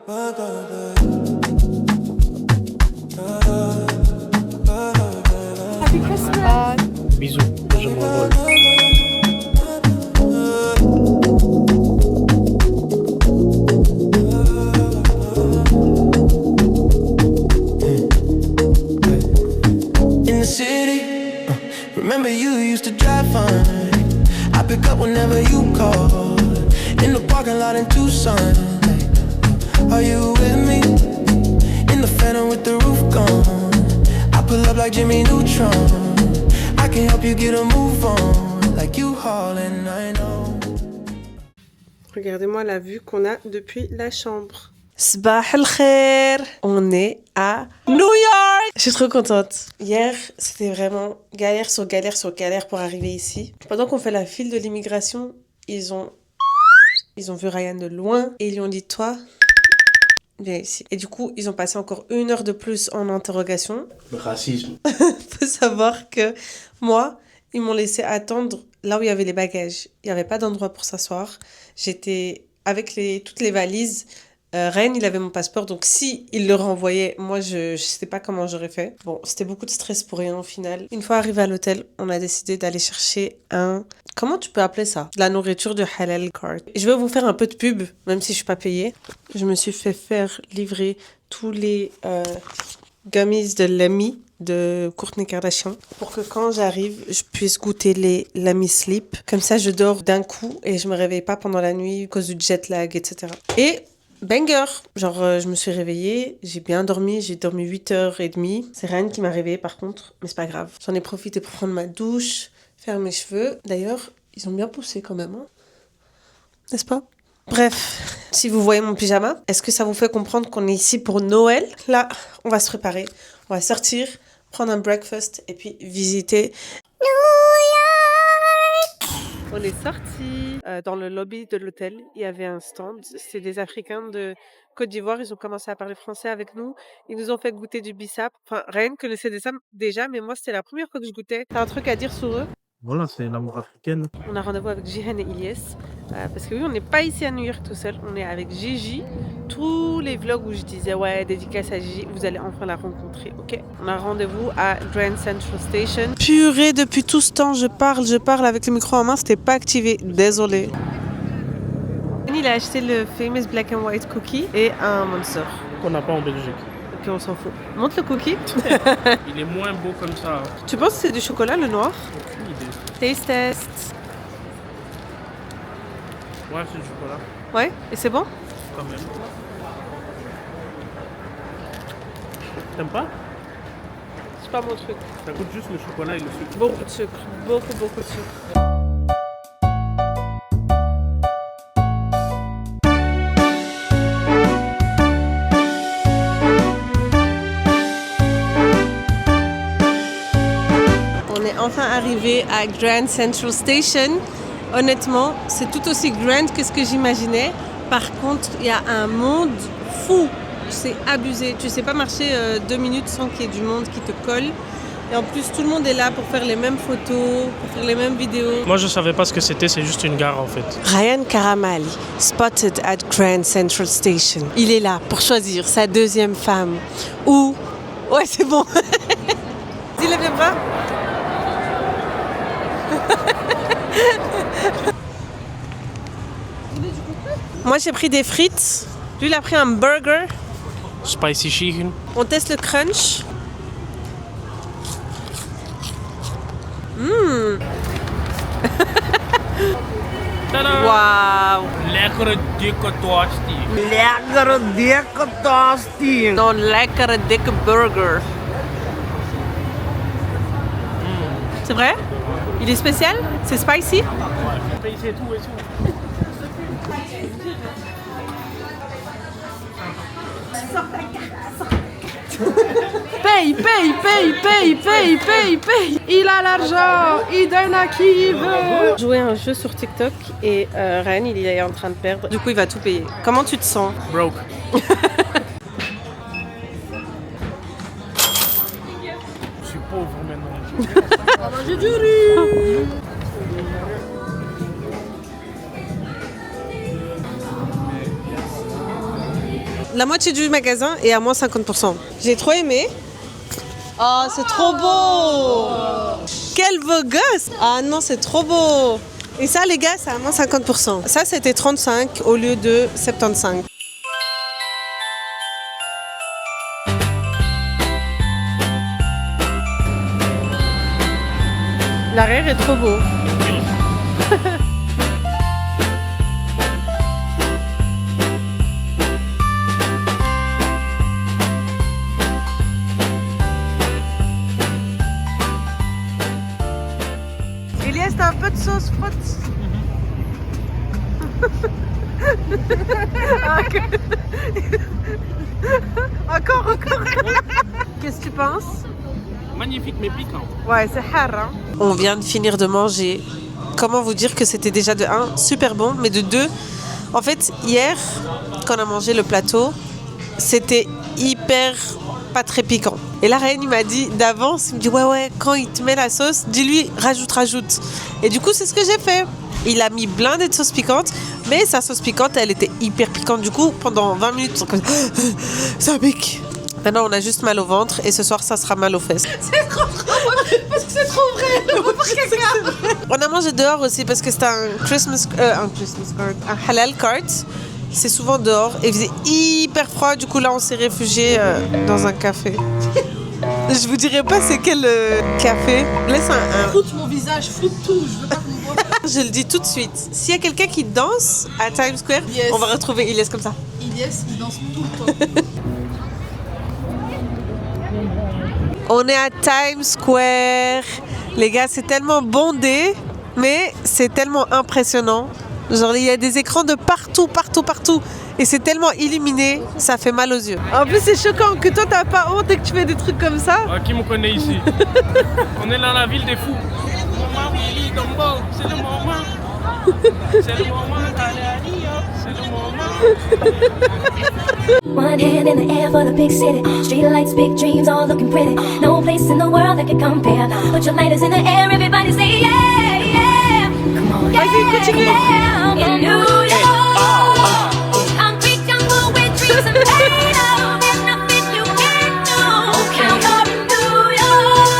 Happy Christmas. Bisous, je m'envole. In the city, remember you used to drive fine. I pick up whenever you call. In the parking lot in Tucson. Are you with me? In the Phantom with the roof gone. I pull up like Jimmy Neutron. I can help you get a move on. Like you hauling, I know. Regardez-moi la vue qu'on a depuis la chambre. Sabah al-khair. On est à New York. Je suis trop contente. Hier, c'était vraiment galère sur galère sur galère pour arriver ici. Pendant qu'on fait la file de l'immigration, ils ont vu Ryan de loin et ils lui ont dit, toi, viens ici. Et du coup, ils ont passé encore 1 heure de plus en interrogation. Le racisme. Faut savoir que moi, ils m'ont laissé attendre là où il y avait les bagages. Il n'y avait pas d'endroit pour s'asseoir. J'étais avec toutes les valises. Ryan, il avait mon passeport, donc si il le renvoyait, moi, je sais pas comment j'aurais fait. Bon, c'était beaucoup de stress pour rien au final. Une fois arrivé à l'hôtel, on a décidé d'aller chercher comment tu peux appeler ça? De la nourriture de Halal Cart. Je vais vous faire un peu de pub, même si je suis pas payée. Je me suis fait faire livrer tous les gummies de Lemmy de Kourtney Kardashian pour que quand j'arrive, je puisse goûter les Lemmy Sleep. Comme ça, je dors d'un coup et je me réveille pas pendant la nuit à cause du jet lag, etc. Et banger! Genre, je me suis réveillée, j'ai bien dormi, j'ai dormi 8h30. C'est Ryan qui m'a réveillée par contre, mais c'est pas grave. J'en ai profité pour prendre ma douche, faire mes cheveux. D'ailleurs, ils ont bien poussé quand même, hein? N'est-ce pas? Bref, si vous voyez mon pyjama, est-ce que ça vous fait comprendre qu'on est ici pour Noël? Là, on va se préparer, on va sortir, prendre un breakfast et puis visiter New York! On est sortis dans le lobby de l'hôtel, il y avait un stand, c'est des Africains de Côte d'Ivoire, ils ont commencé à parler français avec nous, ils nous ont fait goûter du bissap. Enfin, Ryan connaissait déjà, mais moi c'était la première fois que je goûtais. T'as un truc à dire sur eux? Voilà, c'est l'amour africaine. On a rendez-vous avec Jihan et Ilyes, parce que oui, on n'est pas ici à New York tout seul, on est avec Gigi. Tous les vlogs où je disais ouais, dédicace à Gigi, vous allez enfin la rencontrer, ok? On a rendez-vous à Grand Central Station. Purée, depuis tout ce temps, je parle avec le micro en main, c'était pas activé, désolé. Il a acheté le famous black and white cookie et un Monster. Qu'on n'a pas en Belgique. Ok, on s'en fout. Montre le cookie. Il est moins beau comme ça. Tu penses que c'est du chocolat, le noir? Aucune idée. Taste test. Ouais, c'est du chocolat. Ouais, et c'est bon? Quand même. T'aimes pas? C'est pas mon truc. Ça goûte juste le chocolat et le sucre. Beaucoup de sucre. Beaucoup de sucre. On est enfin arrivé à Grand Central Station. Honnêtement, c'est tout aussi grand que ce que j'imaginais. Par contre, il y a un monde fou. C'est abusé. Tu sais pas marcher 2 minutes sans qu'il y ait du monde qui te colle. Et en plus, tout le monde est là pour faire les mêmes photos, pour faire les mêmes vidéos. Moi, je savais pas ce que c'était, c'est juste une gare en fait. Ryan Karamali, spotted at Grand Central Station. Il est là pour choisir sa deuxième femme. Ou... Ouais, c'est bon. Dis lève les bras. Moi, j'ai pris des frites. Lui, il a pris un burger. Spicy chicken. On teste le crunch. Wauw. Lekkere dikke tosti. Lekkere dikke tosti. Zo'n lekkere dikke burger. C'est vrai? Il est spécial? C'est spicy? Spicy et tout et tout. Paye. Il a l'argent, il donne à qui il veut. Jouer à un jeu sur TikTok et Ryan, il est en train de perdre. Du coup, il va tout payer. Comment tu te sens? Broke. Je suis pauvre maintenant. J'ai du riz. la moitié du magasin est à moins 50%. J'ai trop aimé. Oh, c'est trop beau! Quel beau gosse! Ah non, c'est trop beau! Et ça, les gars, c'est à moins 50%. Ça, c'était 35 au lieu de 75. L'arrière est trop beau. Elias, t'as un peu de sauce frotte. Encore. Qu'est-ce que tu penses? Magnifique mais piquant. Ouais, c'est hard, hein. On vient de finir de manger. Comment vous dire que c'était déjà de 1, super bon, mais de 2, en fait, hier, quand on a mangé le plateau, c'était hyper pas très piquant. Et la reine, il m'a dit d'avance, il me dit ouais, quand il te met la sauce, dis-lui rajoute. Et du coup, c'est ce que j'ai fait. Il a mis blindé de sauce piquante, mais sa sauce piquante, elle était hyper piquante. Du coup, pendant 20 minutes, ça pique. Maintenant, on a juste mal au ventre et ce soir, ça sera mal aux fesses. C'est trop vrai, parce que c'est trop vrai. On a mangé dehors aussi parce que c'était un Christmas card, un halal cart. C'est souvent dehors et il faisait hyper froid. Du coup, là, on s'est réfugié dans un café. Je vous dirai pas c'est quel café. Laisse un... Foute mon visage, foute tout, je veux pas qu'on me voit. Je le dis tout de suite. S'il y a quelqu'un qui danse à Times Square, Yes. On va retrouver Elias comme ça. Elias, il danse tout le temps. On est à Times Square. Les gars, c'est tellement bondé, mais c'est tellement impressionnant. Genre, il y a des écrans de partout. Et c'est tellement illuminé, ça fait mal aux yeux. En plus, c'est choquant que toi, t'as pas honte et que tu fais des trucs comme ça. Qui me connaît ici? On est dans la ville des fous. Maman Willy Dombo, c'est le moment. C'est le moment d'aller à New York. C'est le moment. One hand in the air for the big city. Street lights, big dreams, all looking pretty. No place in the world that can compare. Put your lighters in the air, everybody say yeah, yeah. Come on, yeah, yeah. In New York, concrete jungle with trees and pain. There's nothing you can't do. Count on New York.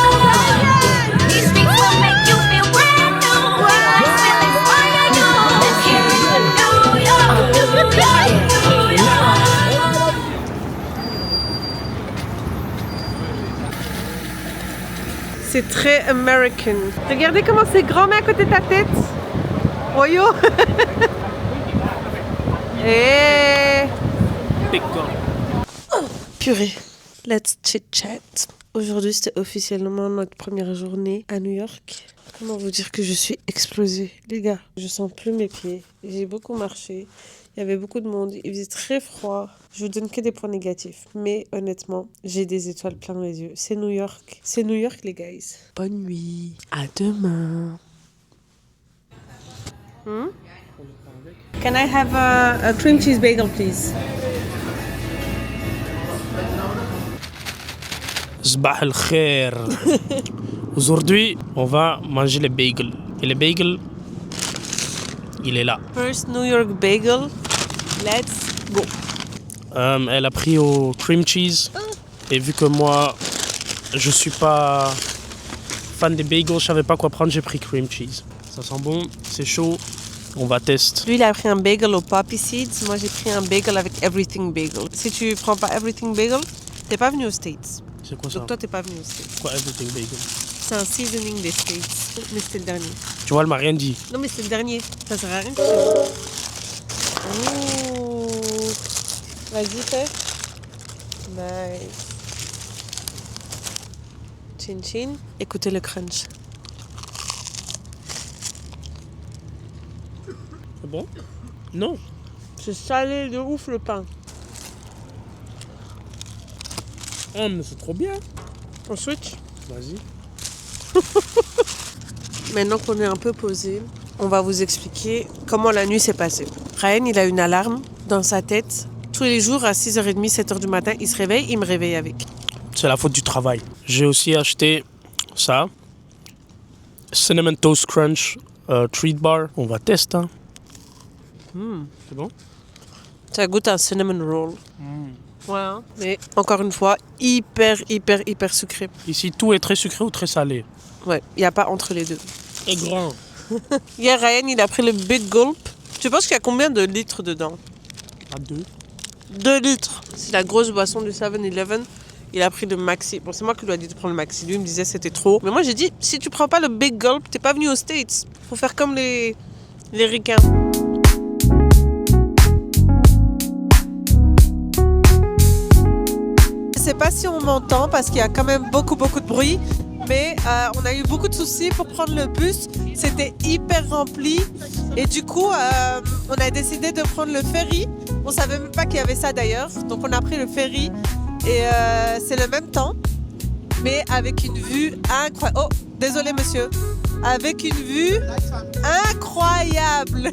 These streets will make you feel brand new. Lights will inspire you. Let's get into New York, New York, New York. C'est très American. Regardez comment c'est grand, mais à côté de ta tête. Oyo. Et... Purée. Let's chit-chat. Aujourd'hui, c'était officiellement notre première journée à New York. Comment vous dire que je suis explosée, les gars. Je sens plus mes pieds. J'ai beaucoup marché. Il y avait beaucoup de monde. Il faisait très froid. Je vous donne que des points négatifs. Mais honnêtement, j'ai des étoiles plein les yeux. C'est New York. C'est New York, les guys. Bonne nuit. À demain. Can I have a cream cheese bagel, please? Sbah al khair. Aujourd'hui, on va manger les bagels. Et le bagel, il est là. First New York bagel. Let's go. Elle a pris au cream cheese. Et vu que moi, je suis pas fan des bagels, je savais pas quoi prendre, j'ai pris cream cheese. Ça sent bon, c'est chaud. On va tester. Lui, il a pris un bagel aux poppy seeds. Moi, j'ai pris un bagel avec everything bagel. Si tu prends pas everything bagel, t'es pas venu aux States. C'est quoi ça? Donc toi, t'es pas venu aux States. Quoi everything bagel? C'est un seasoning des States. Mais c'était le dernier. Tu vois, elle m'a rien dit. Non, mais c'est le dernier. Ça sert à rien que je... Oh. Vas-y, fais. Nice. Chin chin. Écoutez le crunch. C'est bon? Non. C'est salé de ouf le pain. Oh, mais c'est trop bien. On switch. Vas-y. Maintenant qu'on est un peu posé, on va vous expliquer comment la nuit s'est passée. Ryan, il a une alarme dans sa tête. Tous les jours, à 6h30, 7h du matin, il se réveille, il me réveille avec. C'est la faute du travail. J'ai aussi acheté ça. Cinnamon Toast Crunch Treat Bar. On va tester. Hein. C'est bon? Ça goûte un cinnamon roll. Ouais, hein. Mais encore une fois, hyper sucré. Ici, tout est très sucré ou très salé. Ouais, il n'y a pas entre les deux. Et grand. Hier, Ryan, il a pris le Big Gulp. Tu penses qu'il y a combien de litres dedans? À 2. 2 litres. C'est la grosse boisson du 7-Eleven. Il a pris le maxi. Bon, c'est moi qui lui ai dit de prendre le maxi. Lui, il me disait que c'était trop. Mais moi, j'ai dit, si tu prends pas le Big Gulp, t'es pas venu aux States. Faut faire comme les ricains. Je sais pas si on m'entend parce qu'il y a quand même beaucoup de bruit. Mais on a eu beaucoup de soucis pour prendre le bus. C'était hyper rempli. Et du coup, on a décidé de prendre le ferry. On savait même pas qu'il y avait ça d'ailleurs. Donc on a pris le ferry. Et c'est le même temps. Mais avec une vue incroyable. Oh, désolé monsieur. Avec une vue incroyable.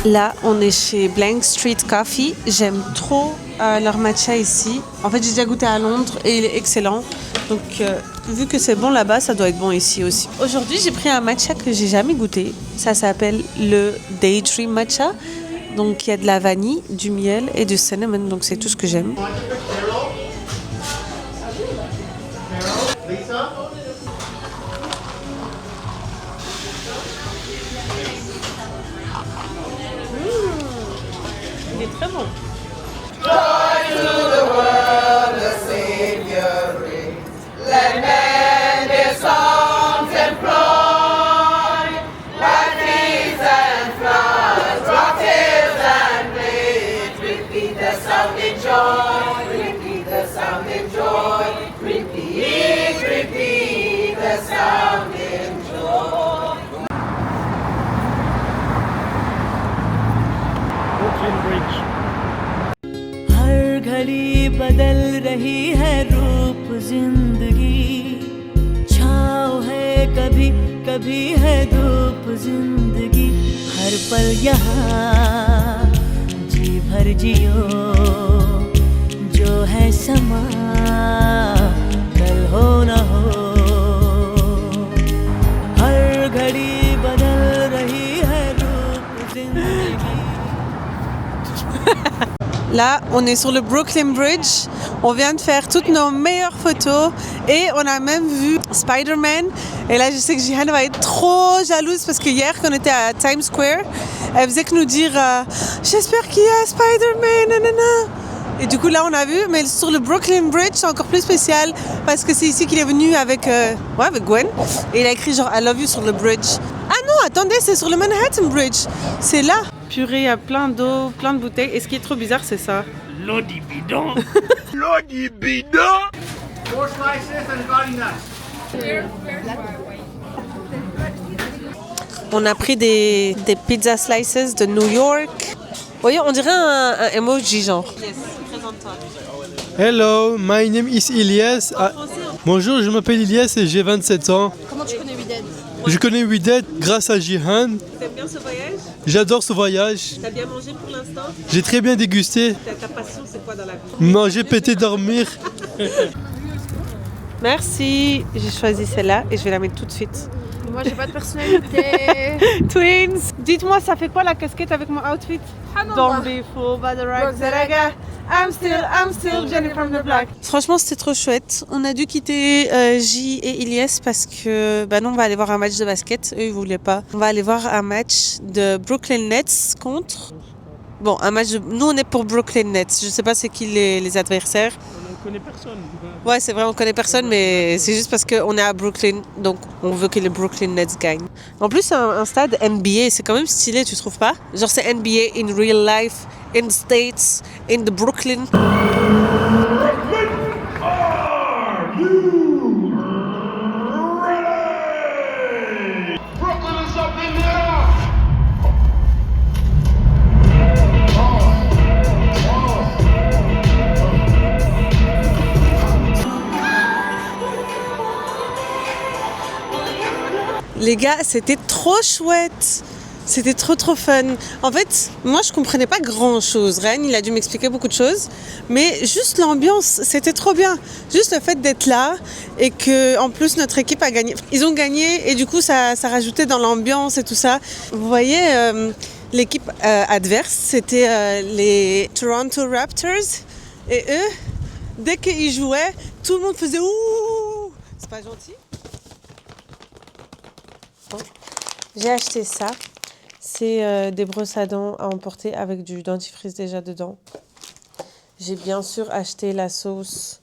Là, on est chez Blank Street Coffee. J'aime trop leur matcha ici. En fait, j'ai déjà goûté à Londres et il est excellent. Donc, vu que c'est bon là-bas, ça doit être bon ici aussi. Aujourd'hui, j'ai pris un matcha que j'ai jamais goûté. Ça s'appelle le Daydream Matcha. Donc, il y a de la vanille, du miel et du cinnamon. Donc, c'est tout ce que j'aime. Il est très bon. Brooklyn Bridge. हर घड़ी बदल रही है रूप जिंदगी छाँव है कभी कभी है धूप जिंदगी हर पल यहाँ जी भर जियो जो है समा कल हो न हो हर घड़ी बदल रही है रूप जिंदगी. Là, on est sur le Brooklyn Bridge. On vient de faire toutes nos meilleures photos et on a même vu Spider-Man. Et là, je sais que Jihan va être trop jalouse parce que hier, quand on était à Times Square, elle faisait que nous dire j'espère qu'il y a Spider-Man, nanana. Et du coup, là, on a vu. Mais sur le Brooklyn Bridge, c'est encore plus spécial parce que c'est ici qu'il est venu avec Gwen. Et il a écrit genre I love you sur le bridge. Ah non, attendez, c'est sur le Manhattan Bridge. C'est là. Purée, il y a plein d'eau, plein de bouteilles. Et ce qui est trop bizarre, c'est ça. L'eau du bidon. L'eau du bidon. 4 slices and garlic nuts. On a pris des pizza slices de New York. Voyez, on dirait un emoji genre. Yes, présente-toi. Hello, my name is Ilyes. Bonjour, je m'appelle Ilyes et j'ai 27 ans. Comment tu connais Wided? Je connais Wided grâce à Jihan. T'aimes bien ce voyage? J'adore ce voyage. T'as bien mangé pour l'instant? J'ai très bien dégusté. Ta passion, c'est quoi dans la vie? Manger, péter, dormir. Merci. J'ai choisi celle-là et je vais la mettre tout de suite. Moi, j'ai pas de personnalité. Twins! Dites-moi, ça fait quoi la casquette avec mon outfit? Don't be fooled by the rags that I got. I'm still Jenny from the block. Franchement, c'était trop chouette. On a dû quitter J et Ilyes parce que, non, on va aller voir un match de basket. Eux, ils voulaient pas. On va aller voir un match de Brooklyn Nets contre... Bon, un match de... Nous, on est pour Brooklyn Nets. Je sais pas c'est qui les adversaires. On ne connaît personne. Ouais, c'est vrai, on connaît personne, mais c'est juste parce qu'on est à Brooklyn, donc on veut que les Brooklyn Nets gagnent. En plus, c'est un stade NBA, c'est quand même stylé, tu trouves pas? Genre, c'est NBA in real life, in the States, in the Brooklyn. Les gars, c'était trop chouette. C'était trop fun. En fait, moi je comprenais pas grand chose. Ren, il a dû m'expliquer beaucoup de choses. Mais juste l'ambiance, c'était trop bien. Juste le fait d'être là et que en plus notre équipe a gagné. Ils ont gagné et du coup ça rajoutait dans l'ambiance et tout ça. Vous voyez, l'équipe adverse, c'était les Toronto Raptors. Et eux, dès qu'ils jouaient, tout le monde faisait ouh. C'est pas gentil? Bon. J'ai acheté ça. C'est des brosses à dents à emporter avec du dentifrice déjà dedans. J'ai bien sûr acheté la sauce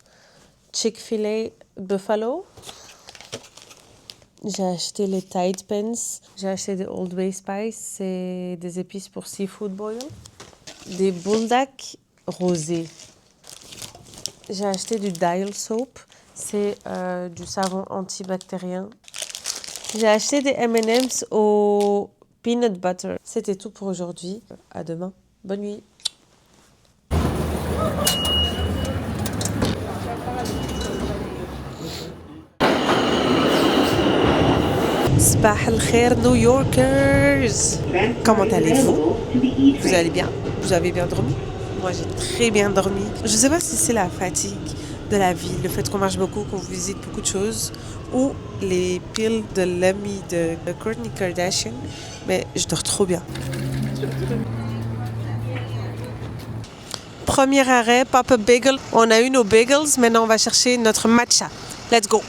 Chick-fil-A Buffalo. J'ai acheté les Tide Pens. J'ai acheté des Old Bay Spice. C'est des épices pour seafood boil. Des Bulldog rosés. J'ai acheté du Dial Soap. C'est du savon antibactérien. J'ai acheté des M&M's au peanut butter. C'était tout pour aujourd'hui. À demain. Bonne nuit. Sabah al-khair, New Yorkers. Comment allez-vous? Vous allez bien? Vous avez bien dormi? Moi, j'ai très bien dormi. Je ne sais pas si c'est la fatigue de la vie, le fait qu'on marche beaucoup, qu'on visite beaucoup de choses, ou les piles de l'ami de Kourtney Kardashian, mais je dors trop bien. Premier arrêt, Pop-Up Bagel. On a eu nos bagels, maintenant on va chercher notre matcha. Let's go!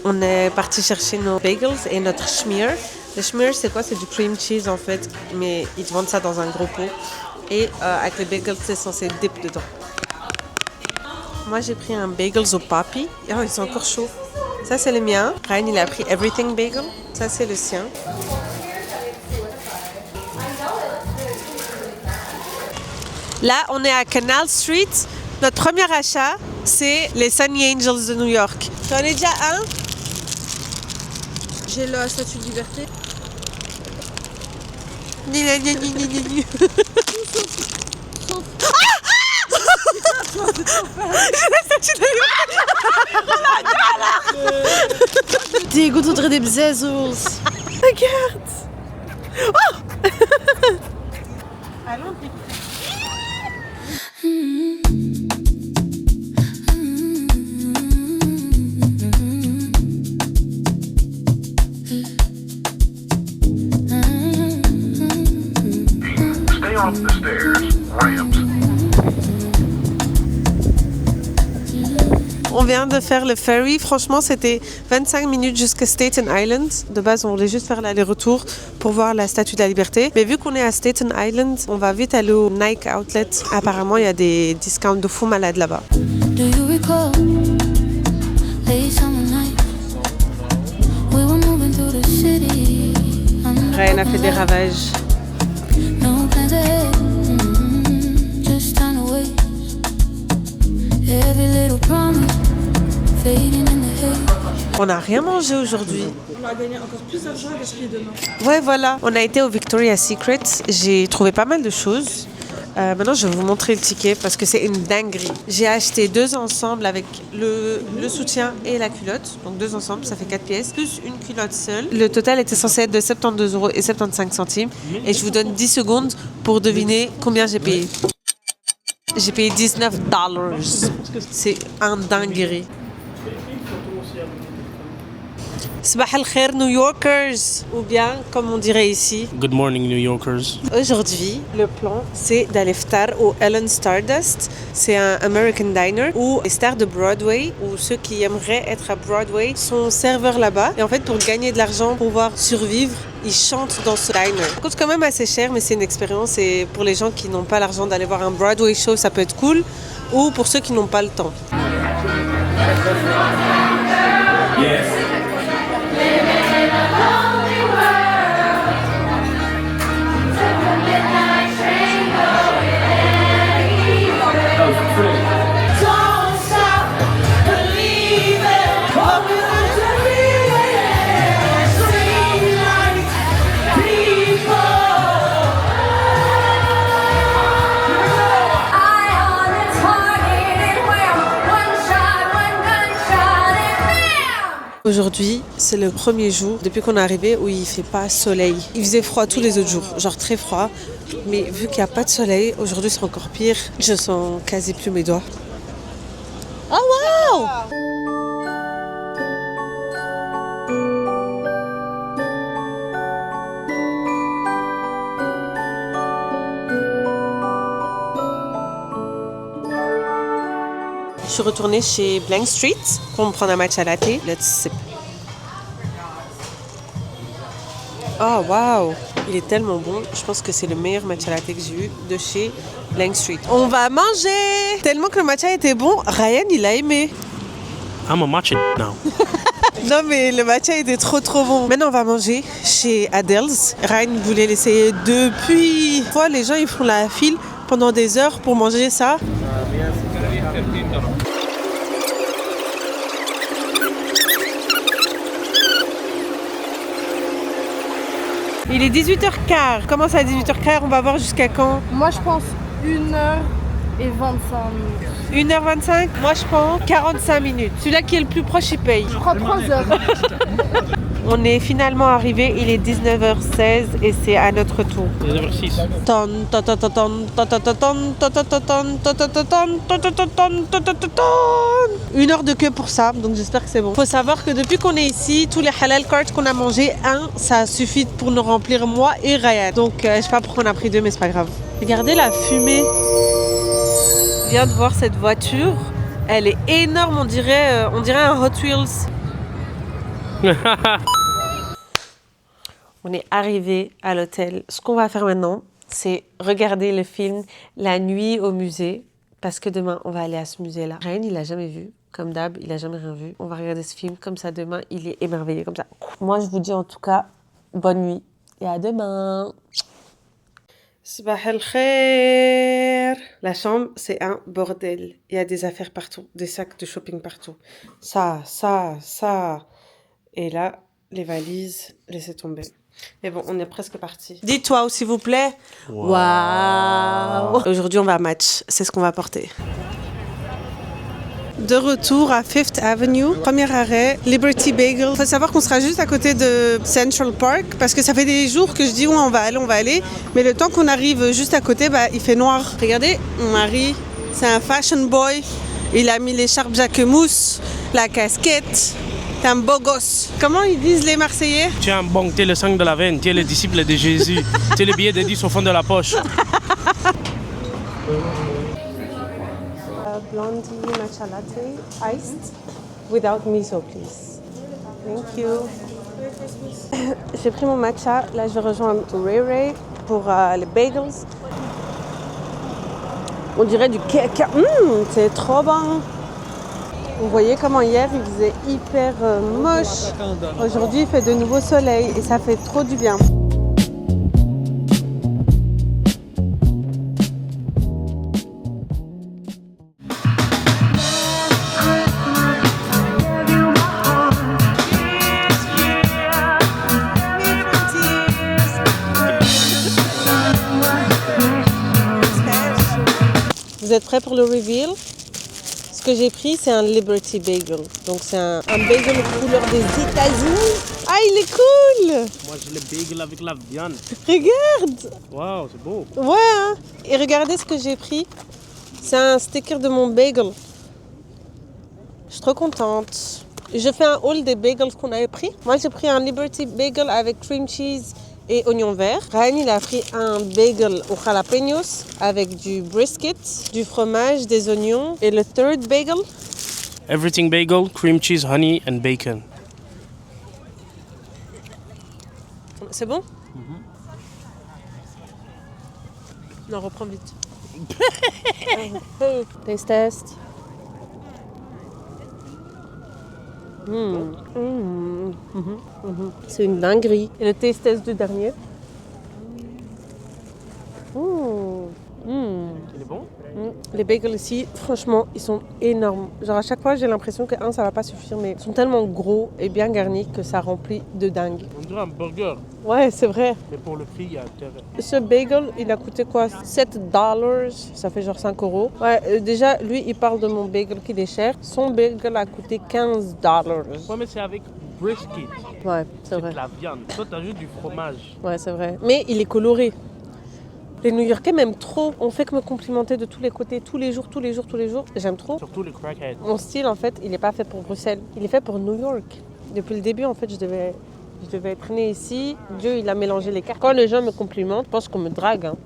On est parti chercher nos bagels et notre schmear. Le schmear, c'est quoi? C'est du cream cheese en fait, mais ils te vendent ça dans un gros pot. Et avec les bagels, c'est censé dip dedans. Moi, j'ai pris un bagels au papi. Oh, ils sont encore chauds. Ça, c'est le mien. Ryan, il a pris everything bagel. Ça, c'est le sien. Là, on est à Canal Street. Notre premier achat, c'est les Sunny Angels de New York. J'en ai déjà un. J'ai la statue de liberté. Ni. Dégoût Audrey des Bezos. Regarde. Oh. Allons. Stay off the stairs. Ramps. On vient de faire le ferry. Franchement, c'était 25 minutes jusqu'à Staten Island. De base, on voulait juste faire l'aller-retour pour voir la Statue de la Liberté. Mais vu qu'on est à Staten Island, on va vite aller au Nike Outlet. Apparemment, il y a des discounts de fou malade là-bas. Do you recall late summer night? We were moving through the city. Ryan a fait des ravages. No plans ahead. Just time to waste. Every little promise fading in the haze. On n'a rien mangé aujourd'hui. On va gagner encore plus d'argent à gaspiller demain. Ouais, voilà. On a été au Victoria's Secret. J'ai trouvé pas mal de choses. Maintenant, je vais vous montrer le ticket parce que c'est une dinguerie. J'ai acheté 2 ensembles avec le soutien et la culotte. Donc 2 ensembles, ça fait 4 pièces, plus une culotte seule. Le total était censé être de 72,75 €. Et je vous donne 10 secondes pour deviner combien j'ai payé. J'ai payé $19. C'est un dinguerie. Sabah al-khair, New Yorkers, ou bien, comme on dirait ici. Good morning, New Yorkers. Aujourd'hui, le plan, c'est d'aller ftar au Ellen Stardust. C'est un American diner où les stars de Broadway, ou ceux qui aimeraient être à Broadway, sont serveurs là-bas. Et en fait, pour gagner de l'argent, pour pouvoir survivre, ils chantent dans ce diner. Ça coûte quand même assez cher, mais c'est une expérience. Et pour les gens qui n'ont pas l'argent d'aller voir un Broadway show, ça peut être cool. Ou pour ceux qui n'ont pas le temps. Aujourd'hui, c'est le premier jour depuis qu'on est arrivé où il fait pas soleil. Il faisait froid tous les autres jours, genre très froid. Mais vu qu'il n'y a pas de soleil, aujourd'hui c'est encore pire. Je sens quasi plus mes doigts. Oh wow! Je suis retournée chez Blank Street pour me prendre un matcha latte. Let's sip. Oh wow! Il est tellement bon. Je pense que c'est le meilleur matcha latte que j'ai eu de chez Blank Street. On va manger! Tellement que le matcha était bon, Ryan il a aimé. I'm a matcha now. Non mais le matcha était trop bon. Maintenant on va manger chez Adele's. Ryan voulait l'essayer depuis. Des fois les gens ils font la file pendant des heures pour manger ça. Il est 18h15. Commence à 18h15, on va voir jusqu'à quand? Moi, je pense 1h25 minutes. 1h25? Moi je pense 45 minutes. Celui-là qui est le plus proche il paye. Je crois 3 heures. On est finalement arrivé, il est 19h16 et c'est à notre tour. 19h06. 1 heure de queue pour ça, donc j'espère que c'est bon. Faut savoir que depuis qu'on est ici, tous les halal carts qu'on a mangé, ça suffit pour nous remplir moi et Ryan. Donc je sais pas pourquoi on a pris 2, mais c'est pas grave. Regardez la fumée. Je viens de voir cette voiture. Elle est énorme, on dirait un Hot Wheels. On est arrivé à l'hôtel. Ce qu'on va faire maintenant, c'est regarder le film La nuit au musée. Parce que demain, on va aller à ce musée-là. Ryan, il l'a jamais vu. Comme d'hab, il a jamais rien vu. On va regarder ce film comme ça demain. Il est émerveillé comme ça. Moi, je vous dis en tout cas, bonne nuit. Et à demain. Sabah al khair. La chambre, c'est un bordel. Il y a des affaires partout. Des sacs de shopping partout. Ça. Et là, les valises, laissez tomber. Mais bon, on est presque parti. Dites-toi, s'il vous plaît. Waouh! Aujourd'hui, on va à match. C'est ce qu'on va porter. De retour à Fifth Avenue. Premier arrêt, Liberty Bagel. Il faut savoir qu'on sera juste à côté de Central Park parce que ça fait des jours que je dis où on va aller. Mais le temps qu'on arrive juste à côté, il fait noir. Regardez, mon mari, c'est un fashion boy. Il a mis l'écharpe Jacquemus, la casquette. T'es un beau gosse. Comment ils disent les Marseillais? Tu es un bon, tu es le sang de la veine, tu es le disciple de Jésus, tu es le billet de 10 au fond de la poche. Blondie matcha latte, iced, without miso, please. Thank you. J'ai pris mon matcha. Là, je vais rejoindre Ray Ray pour les bagels. On dirait du cake. C'est trop bon. Vous voyez comment hier il faisait hyper moche. Aujourd'hui il fait de nouveau soleil et ça fait trop du bien. Vous êtes prêts pour le reveal? Ce que j'ai pris, c'est un Liberty Bagel. Donc c'est un bagel couleur des États-Unis. Ah, il est cool! Moi, je le bagel avec la viande. Regarde! Waouh, c'est beau. Ouais, hein? Et regardez ce que j'ai pris. C'est un sticker de mon bagel. Je suis trop contente. Je fais un haul des bagels qu'on avait pris. Moi, j'ai pris un Liberty Bagel avec cream cheese et oignon vert. Ryan, il a pris un bagel au jalapenos avec du brisket, du fromage, des oignons. Et le third bagel? Everything bagel, cream cheese, honey and bacon. C'est bon? Non, reprends vite. Taste test. C'est une dinguerie. Et le taste test du dernier. Il est bon? Les bagels ici, franchement, ils sont énormes. Genre à chaque fois, j'ai l'impression que ça va pas suffire, mais ils sont tellement gros et bien garnis que ça remplit de dingue. On dirait un burger. Ouais, c'est vrai. Mais pour le prix, il y a intérêt. Ce bagel, il a coûté quoi? $7. Ça fait genre 5 €. Ouais, déjà, lui, il parle de mon bagel qui est cher. Son bagel a coûté $15. Ouais, mais c'est avec brisket. Ouais, c'est C'est vrai. de la viande. Toi, t'as juste du fromage. Ouais, c'est vrai. Mais il est coloré. Les New-Yorkais m'aiment trop. On fait que me complimenter de tous les côtés, tous les jours. J'aime trop. Surtout les crackheads. Mon style, en fait, il n'est pas fait pour Bruxelles. Il est fait pour New York. Depuis le début, en fait, je devais être née ici. Dieu, il a mélangé les cartes. Quand les gens me complimentent, je pense qu'on me drague. Hein.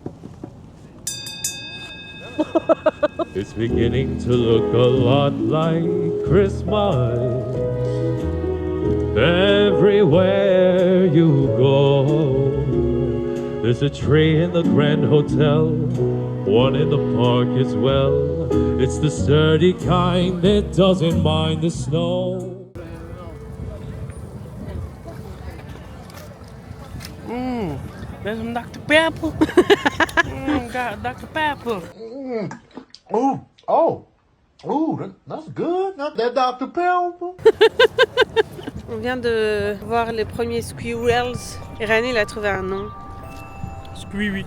It's beginning to look a lot like Christmas. Everywhere you go, there's a tree in the Grand Hotel, one in the park as well. It's the sturdy kind that doesn't mind the snow. There's some Dr. Pepper. Got Dr. Pepper. That's good. That Dr. Pepper. On vient de voir les premiers squirrels. Et Rani, il a trouvé un nom. Squeezy.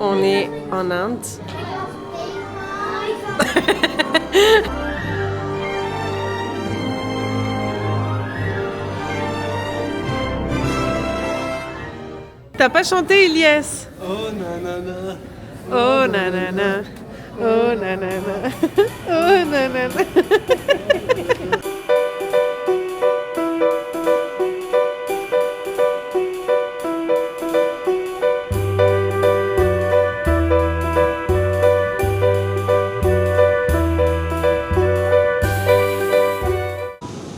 On est en Inde. T'as pas chanté, Ilyes? Oh nanana. Oh nanana. Oh nanana. Oh nanana.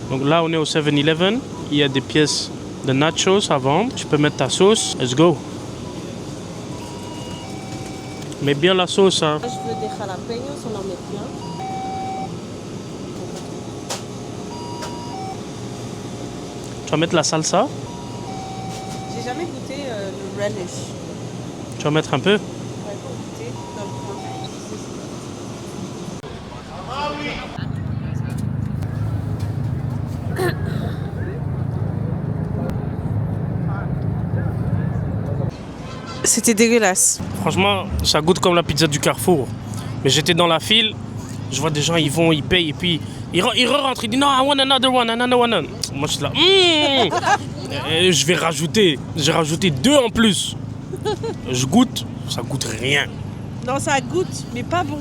Donc là, on est au 7-Eleven. Il y a des pièces de nachos à vendre. Tu peux mettre ta sauce. Let's go. Mets bien la sauce, hein. Je veux des jalapenos, on en met plein. Tu vas mettre la salsa. J'ai jamais goûté le relish. Tu vas mettre un peu. Ouais, pour goûter dans le coin. C'était dégueulasse. Franchement, ça goûte comme la pizza du Carrefour. Mais j'étais dans la file, je vois des gens, ils vont, ils payent, et puis ils rentrent, ils disent non, I want another one. Moi, je suis là, Et je vais rajouter. J'ai rajouté 2 en plus. Je goûte, ça goûte rien. Non, ça goûte, mais pas bon.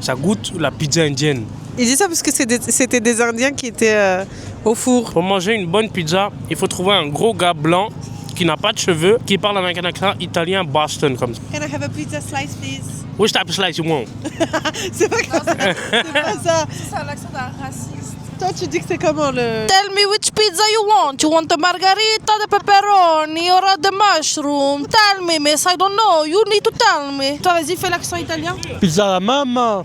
Ça goûte la pizza indienne. Il dit ça parce que c'était des Indiens qui étaient au four. Pour manger une bonne pizza, il faut trouver un gros gars blanc qui n'a pas de cheveux, qui parle avec un accent italien Boston comme ça. Can I have a pizza slice, please? Which type of slice you want? C'est pas ça. C'est un accent d'un raciste. Toi, tu dis que c'est comment le... Tell me which pizza you want. You want the margarita, the pepperoni, or the mushroom? Tell me, miss. I don't know. You need to tell me. Toi, vas-y, fais l'accent italien. Pizza à la maman.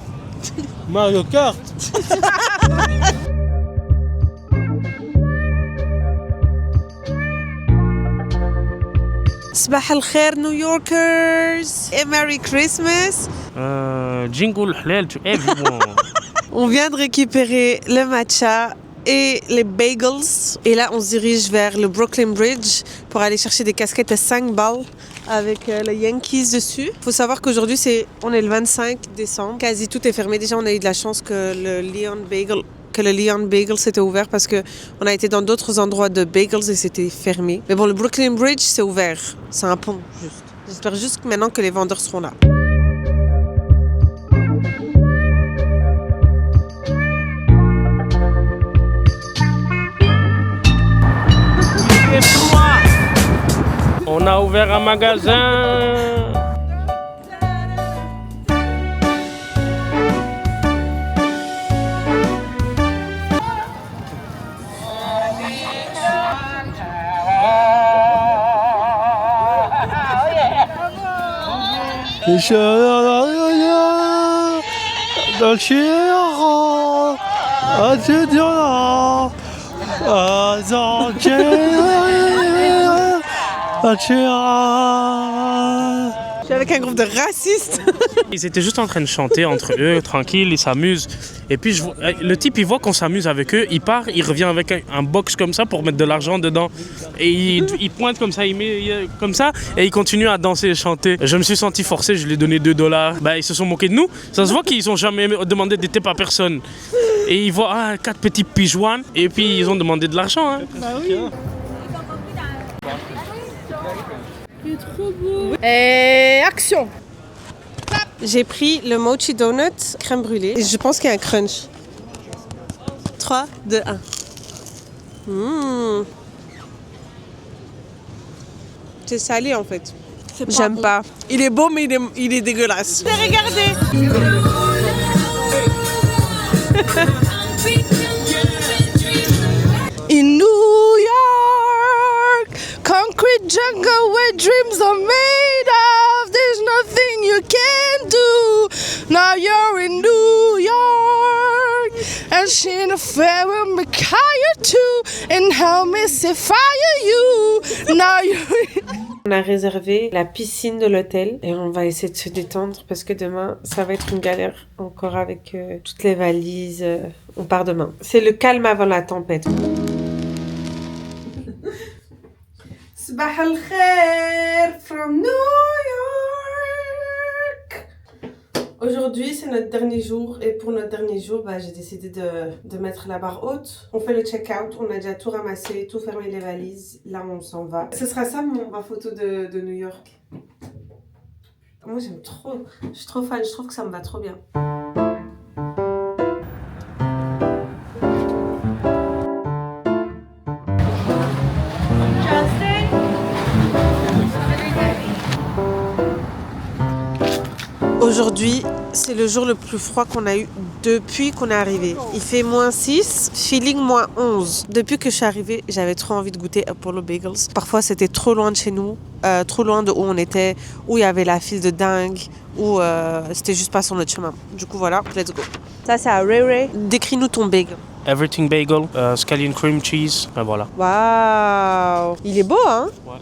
Mario Kart. Sabah al-khair, New Yorkers. Et Merry Christmas. Jingle halal to everyone. On vient de récupérer le matcha et les bagels. Et là, on se dirige vers le Brooklyn Bridge pour aller chercher des casquettes à 5 balles avec les Yankees dessus. Il faut savoir qu'aujourd'hui, on est le 25 décembre. Quasi tout est fermé. Déjà, on a eu de la chance que le Leon Bagel s'était ouvert parce qu'on a été dans d'autres endroits de bagels et c'était fermé. Mais bon, le Brooklyn Bridge, c'est ouvert. C'est un pont, juste. J'espère juste que maintenant que les vendeurs seront là. On a ouvert un magasin. Je suis avec un groupe de racistes. Ils étaient juste en train de chanter entre eux, tranquille, ils s'amusent. Et puis le type, il voit qu'on s'amuse avec eux, il part, il revient avec un box comme ça pour mettre de l'argent dedans. Et il pointe comme ça, il met comme ça, et il continue à danser et chanter. Je me suis senti forcé, je lui ai donné $2. Bah, ils se sont moqués de nous. Ça se voit qu'ils n'ont jamais demandé des tips à personne. Et ils voient 4 petits pigeons, et puis ils ont demandé de l'argent. Hein. Bah oui. Et action. J'ai pris le mochi donut crème brûlée. Et je pense qu'il y a un crunch. 3, 2, 1. C'est salé en fait. J'aime pas. Il est beau mais il est dégueulasse. Regardez. In New York, concrete jungle where dreams are made of. There's nothing you can do. Now you're in New York, and Sinn Féin will make hire too, and help me say fire you. Now you're. On a réservé la piscine de l'hôtel et on va essayer de se détendre parce que demain, ça va être une galère encore avec toutes les valises. On part demain. C'est le calme avant la tempête. Sabah al-khair from New York. Aujourd'hui, c'est notre dernier jour et pour notre dernier jour, j'ai décidé de mettre la barre haute. On fait le check-out, on a déjà tout ramassé, tout fermé les valises. Là, on s'en va. Ce sera ça ma photo de New York. Moi, j'aime trop. Je suis trop fan, je trouve que ça me va trop bien. Aujourd'hui, c'est le jour le plus froid qu'on a eu depuis qu'on est arrivé. Il fait -6, feeling -11. Depuis que je suis arrivée, j'avais trop envie de goûter Apollo Bagels. Parfois, c'était trop loin de chez nous, trop loin de où on était, où il y avait la file de dingue, où c'était juste pas sur notre chemin. Du coup, voilà, let's go. Ça, c'est à Ray Ray. Décris-nous ton bagel. Everything bagel, scallion cream cheese, et voilà. Waouh! Il est beau, hein? Ouais.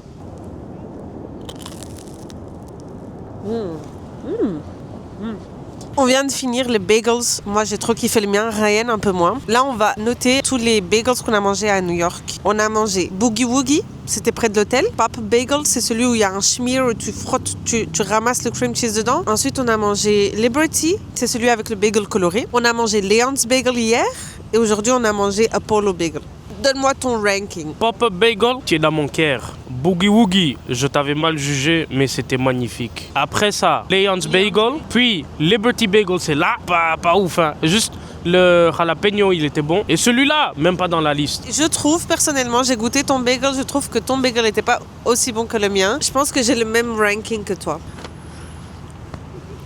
On vient de finir les bagels. Moi, j'ai trop kiffé le mien. Ryan, un peu moins. Là, on va noter tous les bagels qu'on a mangés à New York. On a mangé Boogie Woogie. C'était près de l'hôtel. Pop Bagel, c'est celui où il y a un schmear où tu frottes, tu ramasses le cream cheese dedans. Ensuite, on a mangé Liberty. C'est celui avec le bagel coloré. On a mangé Leon's Bagel hier. Et aujourd'hui, on a mangé Apollo Bagel. Donne-moi ton ranking. Pop-up bagel, tu es dans mon cœur. Boogie Woogie, je t'avais mal jugé, mais c'était magnifique. Après ça, Leon's Bagel, puis Liberty Bagel, c'est là, pas ouf, hein. Juste le jalapeno, il était bon. Et celui-là, même pas dans la liste. Je trouve, personnellement, j'ai goûté ton bagel, je trouve que ton bagel n'était pas aussi bon que le mien. Je pense que j'ai le même ranking que toi.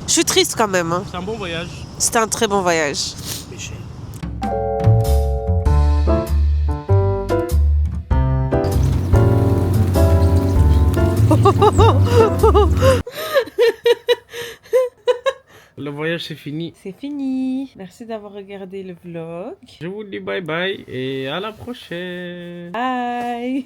Je suis triste quand même. Hein. C'est un bon voyage. C'était un très bon voyage. Le voyage c'est fini. C'est fini. Merci d'avoir regardé le vlog. Je vous dis bye bye et à la prochaine. Bye.